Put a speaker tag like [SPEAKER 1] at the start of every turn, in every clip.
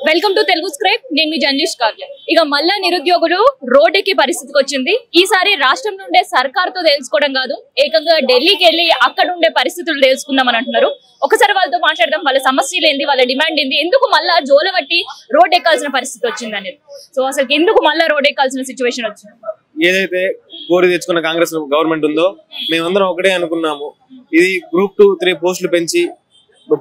[SPEAKER 1] Welcome to Telugu scribe. నేను మీ journalist Kavya. ఇక మళ్ళా నిరుద్యోగులు రోడ్డెక్కే పరిస్థితికి వచ్చింది. ఈసారి రాష్ట్రం నుండే సర్కార్తో తెలుసుకోవడం కాదు, ఏకంగా ఢిల్లీకి వెళ్ళి అక్కడ ఉండే పరిస్థితులు తెలుసుకుందామని అంటున్నారు. ఒకసారి వాళ్ళతో మాట్లాడదాం, వాళ్ళ సమస్యలు ఏంది, వాళ్ళ డిమాండ్ ఏంది, ఎందుకు మళ్ళా జోలబట్టి రోడ్ ఎక్కాల్సిన పరిస్థితి వచ్చింది అనేది. సో అసలు ఎందుకు మళ్ళా రోడ్ ఎక్కాల్సిన సిచ్యువేషన్ వచ్చింది?
[SPEAKER 2] ఏదైతే కోరి తెచ్చుకున్న కాంగ్రెస్ గవర్నమెంట్ ఉందో మేమందరం ఒకటే అనుకున్నాము, ఇది గ్రూప్ 2, 3 పోస్టులు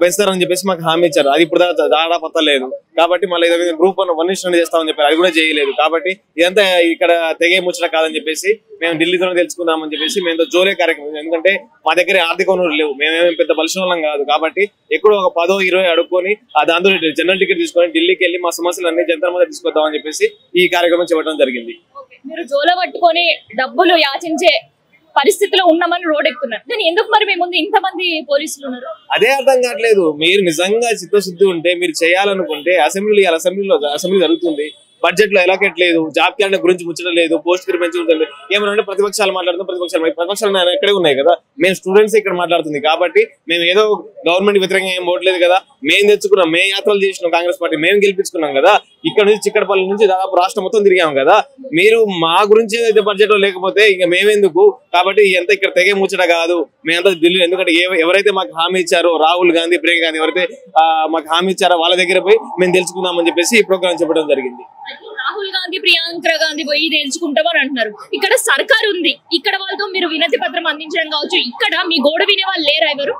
[SPEAKER 2] పెంచుతారని చెప్పేసి మాకు హామీ ఇచ్చారు. అది ఇప్పుడు దాడా పత్తలేదు కాబట్టి మళ్ళీ గ్రూప్ 1 చేస్తామని చెప్పారు, అది కూడా చేయలేదు. కాబట్టి ఇదంతా ఇక్కడ తెగే ముచ్చట కాదని చెప్పేసి మేము ఢిల్లీతోనే తెలుసుకుందామని చెప్పేసి మేము జోలే కార్యక్రమం. ఎందుకంటే మా దగ్గర ఆర్థిక వనరులు లేవు, మేమేమి పెద్ద బలిష్టం కాదు. కాబట్టి ఎక్కడో ఒక 10-20 అడుక్కొని దాంతో జనరల్ టికెట్ తీసుకొని ఢిల్లీకి వెళ్ళి మా సమస్యలన్నీ జనతా మీద తీసుకొద్దామని చెప్పేసి ఈ కార్యక్రమం చేపట్టడం జరిగింది.
[SPEAKER 1] మీరు జోల పట్టుకొని డబ్బులు యాచించే పరిస్థితిలో ఉన్నామని రోడ్ ఎక్కుతున్నారు, కానీ ఎందుకు మరి మీ ముందు ఇంతమంది పోలీసులు ఉన్నారు?
[SPEAKER 2] అదే అర్థం కావట్లేదు. మీరు నిజంగా చిత్తశుద్ధి ఉంటే మీరు చేయాలనుకుంటే అసెంబ్లీ జరుగుతుంది, బడ్జెట్ లో ఎలాకెట్ లేదు, జాబ్ క్యాలెండర్ గురించి ముచ్చడం లేదు, పోస్ట్ కి పెంచుతుంది. ఏమన్నా ప్రతిపక్షాలు మాట్లాడుతాం, ప్రతిపక్షాలు ఎక్కడే ఉన్నాయి కదా, మేము స్టూడెంట్స్ ఇక్కడ మాట్లాడుతుంది. కాబట్టి మేము ఏదో గవర్నమెంట్ వ్యతిరేకంగా ఏం పోవట్లేదు కదా, మేము తెచ్చుకున్నాం, మేము యాత్రలు చేసినాం, కాంగ్రెస్ పార్టీ మేము గెలిపించుకున్నాం కదా, ఇక్కడ నుంచి చిక్కడపల్లి నుంచి దాదాపు రాష్ట్రం మొత్తం తిరిగాం కదా. మీరు మా గురించి ఏదైతే బడ్జెట్ లో లేకపోతే ఇంకా మేమెందుకు? కాబట్టి ఎంత ఇక్కడ తెగే ముచ్చట కాదు, మేమంతా ఢిల్లీ. ఎందుకంటే ఎవరైతే మాకు హామీ ఇచ్చారో, రాహుల్ గాంధీ, ప్రియాంక గాంధీ ఎవరైతే మాకు హామీ ఇచ్చారో వాళ్ళ దగ్గర పోయి మేము తెలుసుకుందామని చెప్పేసి ఈ ప్రోగ్రామ్ చెప్పడం జరిగింది.
[SPEAKER 1] రాహుల్ గాంధీ, ప్రియాంక గాంధీ పోయి తెలుసుకుంటామని అంటున్నారు. ఇక్కడ సర్కార్ ఉంది, ఇక్కడ వాళ్ళతో మీరు వినతి పత్రం అందించడం కావచ్చు, ఇక్కడ మీ గోడ వినే వాళ్ళు లేరా ఎవరు?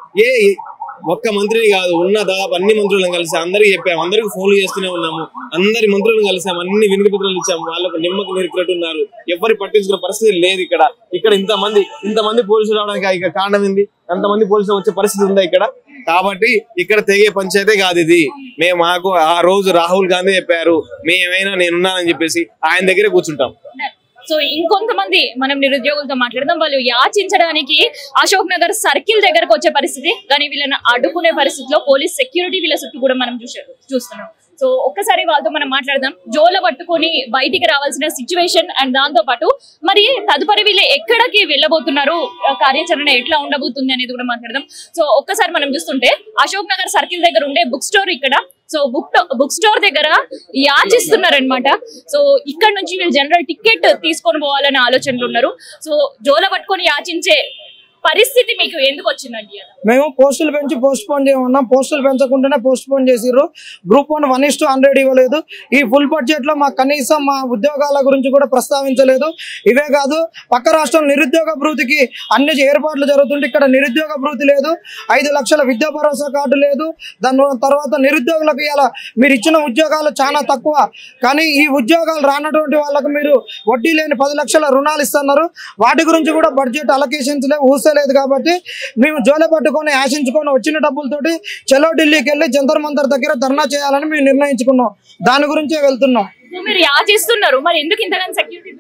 [SPEAKER 2] ఒక్క మంత్రిని కాదు, ఉన్న దాదాపు అన్ని మంత్రులను కలిసి అందరికి చెప్పాము, అందరికి ఫోన్లు చేస్తూనే ఉన్నాము, అందరి మంత్రులను కలిసాము, అన్ని వినతి పత్రాలు ఇచ్చాము. వాళ్ళకు నిమ్మకు నీరుతున్నారు, ఎవరు పట్టించుకున్న పరిస్థితి లేదు. ఇక్కడ ఇంతమంది పోలీసులు రావడానికి కారణం ఏంది? అంతమంది పోలీసులు వచ్చే పరిస్థితి ఉందా ఇక్కడ? కాబట్టి ఇక్కడ తెగే పంచాయతే కాదు ఇది. మాకు ఆ రోజు రాహుల్ గాంధీ చెప్పారు, మేమైనా నేనున్నానని చెప్పేసి ఆయన దగ్గరే కూర్చుంటాం.
[SPEAKER 1] సో ఇంకొంతమంది మనం నిరుద్యోగులతో మాట్లాడదాం. వాళ్ళు యాచించడానికి అశోక్ నగర్ సర్కిల్ దగ్గరకు వచ్చే పరిస్థితి, కానీ వీళ్ళని అడ్డుకునే పరిస్థితిలో పోలీస్ సెక్యూరిటీ వీళ్ళ చుట్టూ కూడా మనం చూస్తున్నాం. సో ఒక్కసారి వాళ్ళతో మనం మాట్లాడదాం. జోల పట్టుకొని బయటికి రావాల్సిన సిచ్యువేషన్ అండ్ దాంతో పాటు మరి తదుపరి వీళ్ళు ఎక్కడికి వెళ్ళబోతున్నారు, కార్యాచరణ ఎట్లా ఉండబోతుంది అనేది కూడా మాట్లాడదాం. సో ఒక్కసారి మనం చూస్తుంటే అశోక్ నగర్ సర్కిల్ దగ్గర ఉండే బుక్ స్టోర్ ఇక్కడ. సో బుక్ స్టోర్ దగ్గర యాచిస్తున్నారనమాట. సో ఇక్కడ నుంచి వీళ్ళు జనరల్ టికెట్ తీసుకొని పోవాలనే ఆలోచనలు ఉన్నారు. సో జోల పట్టుకొని యాచించే పరిస్థితి మీకు ఎందుకు వచ్చిందండి?
[SPEAKER 3] మేము పోస్టులు పెంచి పోస్ట్ పోన్ చేయమన్నాం, పోస్టులు పెంచకుండానే పోస్ట్ పోన్ చేసిర్రు. గ్రూప్ 1 1:100 ఇవ్వలేదు. ఈ ఫుల్ బడ్జెట్ లో మాకు కనీసం మా ఉద్యోగాల గురించి కూడా ప్రస్తావించలేదు. ఇవే కాదు, పక్క రాష్ట్రం నిరుద్యోగ భృతికి అన్ని ఏర్పాట్లు జరుగుతుంటే ఇక్కడ నిరుద్యోగ భృతి లేదు, 5 లక్షల విద్యా భరోసా కార్డు లేదు. దాని తర్వాత నిరుద్యోగులకు ఇలా మీరు ఇచ్చిన ఉద్యోగాలు చాలా తక్కువ, కానీ ఈ ఉద్యోగాలు రానటువంటి వాళ్ళకు మీరు వడ్డీ లేని 10 లక్షల రుణాలు ఇస్తున్నారు. వాటి గురించి కూడా బడ్జెట్ అలొకేషన్స్ ఊసలేదు. కాబట్టి మేము జోలే పట్టుకొని ఆశించుకొని వచ్చిన డబ్బులతోటి చలో ఢిల్లీకి వెళ్ళి జంతర్ మంతర్ దగ్గర ధర్నా చేయాలని మేము నిర్ణయించుకున్నాం. దాని గురించే వెళ్తున్నాం.
[SPEAKER 1] మీరు యాచిస్తున్నారు, మరి ఎందుకు ఇంతగానో సెక్యూరిటీ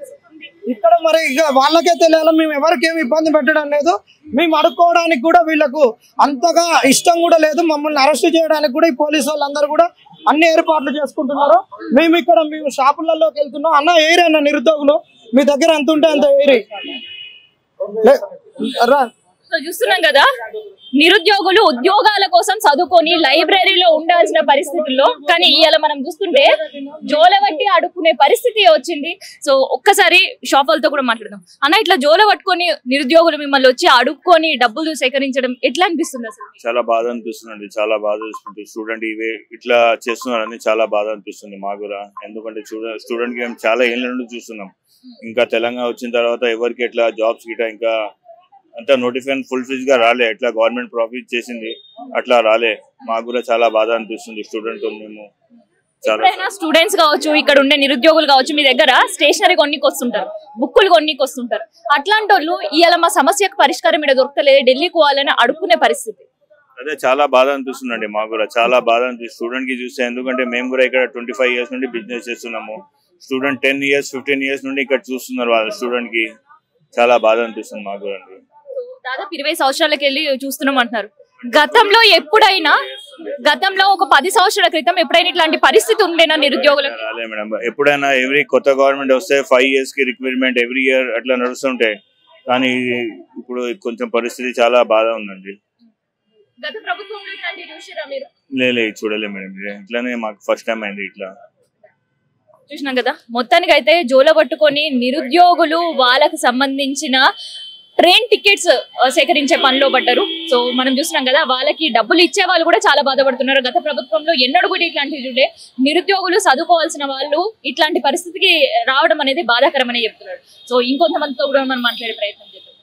[SPEAKER 3] ఇక్కడ? మరి ఇక వాళ్ళకే తెలియాలి, మేము ఎవరికేమి ఇబ్బంది పెట్టడం లేదు. మేము అడుక్కోవడానికి కూడా వీళ్ళకు అంతగా ఇష్టం కూడా లేదు. మమ్మల్ని అరెస్ట్ చేయడానికి కూడా ఈ పోలీసు వాళ్ళందరూ కూడా అన్ని ఏర్పాట్లు చేసుకుంటున్నారు. మేము షాపులలోకి వెళ్తున్నాం. అన్న ఏరి అన్న నిరుద్యోగులు, మీ దగ్గర ఎంత ఉంటే అంత ఏరి.
[SPEAKER 1] చూస్తున్నాం కదా, నిరుద్యోగులు ఉద్యోగాల కోసం చదువుకొని లైబ్రరీలో ఉండాల్సిన పరిస్థితుల్లో, కానీ ఇవాళ మనం చూస్తుంటే జోలవట్టి అడుక్కునే పరిస్థితి వచ్చింది. సో ఒక్కసారి షాపులతో కూడా మాట్లాడదాం. అన్న, ఇట్లా జోల పట్టుకొని నిరుద్యోగులు మిమ్మల్ని వచ్చి అడుక్కొని డబ్బులు సేకరించడం ఎట్లా అనిపిస్తుంది అసలు?
[SPEAKER 4] చాలా బాధ అనిపిస్తుంది, చాలా బాధ అనిపిస్తుంది. స్టూడెంట్ ఇవే ఇట్లా చేస్తున్నారని చాలా బాధ అనిపిస్తుంది మాకు కూడా. ఎందుకంటే స్టూడెంట్ కి మేము చాలా ఏళ్ళ నుండి చూస్తున్నాం. ఇంకా తెలంగాణ వచ్చిన తర్వాత ఎవరికి ఎట్లా జాబ్స్ గిట ఇంకా అంతా నోటిఫికేషన్ ఫుల్ ఫీజ్ గా రాలే, ఎట్లా గవర్నమెంట్ ప్రాఫిట్ చేసింది అట్లా రాలే. మాకు కూడా చాలా బాధ అనిపిస్తుంది. మేము
[SPEAKER 1] స్టూడెంట్స్ కావచ్చు, ఇక్కడ ఉండే నిరుద్యోగులు కావచ్చు, మీ దగ్గర స్టేషనరీ కొన్నికి వస్తుంటారు, బుక్కులు కొన్నికి వస్తుంటారు. అట్లాంటి వాళ్ళు ఇవాళ మా సమస్యకు పరిష్కారం ఇక్కడ దొరకలేదు, ఢిల్లీకి పోవాలని అడుక్కునే పరిస్థితి.
[SPEAKER 4] అదే చాలా బాధ అనిపిస్తుందండి మాకు కూడా, చాలా బాధ అనిపిస్తుంది స్టూడెంట్ కి చూస్తే. ఎందుకంటే మేము కూడా ఇక్కడ 25 years నుండి బిజినెస్ చేస్తున్నాము. స్టూడెంట్ 10 years 15 years నుండి ఇక్కడ చూస్తున్నారు. వాళ్ళ స్టూడెంట్ కి చాలా బాధ అనిపిస్తుంది మాకు కూడా.
[SPEAKER 1] దాదాపు 20 సంవత్సరాలకి వెళ్ళి చూస్తున్నాం అంటున్నారు. గతంలో ఒక 10 సంవత్సరాల క్రితం ఎప్పుడైనా ఇట్లాంటి పరిస్థితి ఉండేనా నిరుద్యోగులకు?
[SPEAKER 4] రాలే మేడం. ఎప్పుడైనా ఎవ్రీ కొత్త గవర్నమెంట్ వస్తే 5 years కి రిక్వైర్మెంట్ ఎవ్రీ ఇయర్ అట్లా నడుస్తుంటాయి. కానీ ఇప్పుడు కొంచెం పరిస్థితి చాలా బాధ ఉందండి.
[SPEAKER 1] గత ప్రభుత్వంలో ఇట్లాంటి చూసిరా మీరు?
[SPEAKER 4] లేదు చూడలేదు మేడం, ఇట్లానే మాకు ఫస్ట్ టైం అయింది ఇట్లా.
[SPEAKER 1] చూసినాం కదా, మొత్తానికి అయితే జోల పట్టుకొని నిరుద్యోగులు వాళ్ళకి సంబంధించిన ట్రైన్ టికెట్స్ సేకరించే పనిలో పడ్డారు. సో మనం చూస్తున్నాం కదా, వాళ్ళకి డబ్బులు ఇచ్చే వాళ్ళు కూడా చాలా బాధపడుతున్నారు. గత ప్రభుత్వంలో ఎన్నడూ కూడా ఇట్లాంటివి చూడే, నిరుద్యోగులు చదువుకోవాల్సిన వాళ్ళు ఇట్లాంటి పరిస్థితికి రావడం అనేది బాధాకరమని చెప్తున్నారు. సో ఇంకొంతమందితో కూడా మనం మాట్లాడే ప్రయత్నం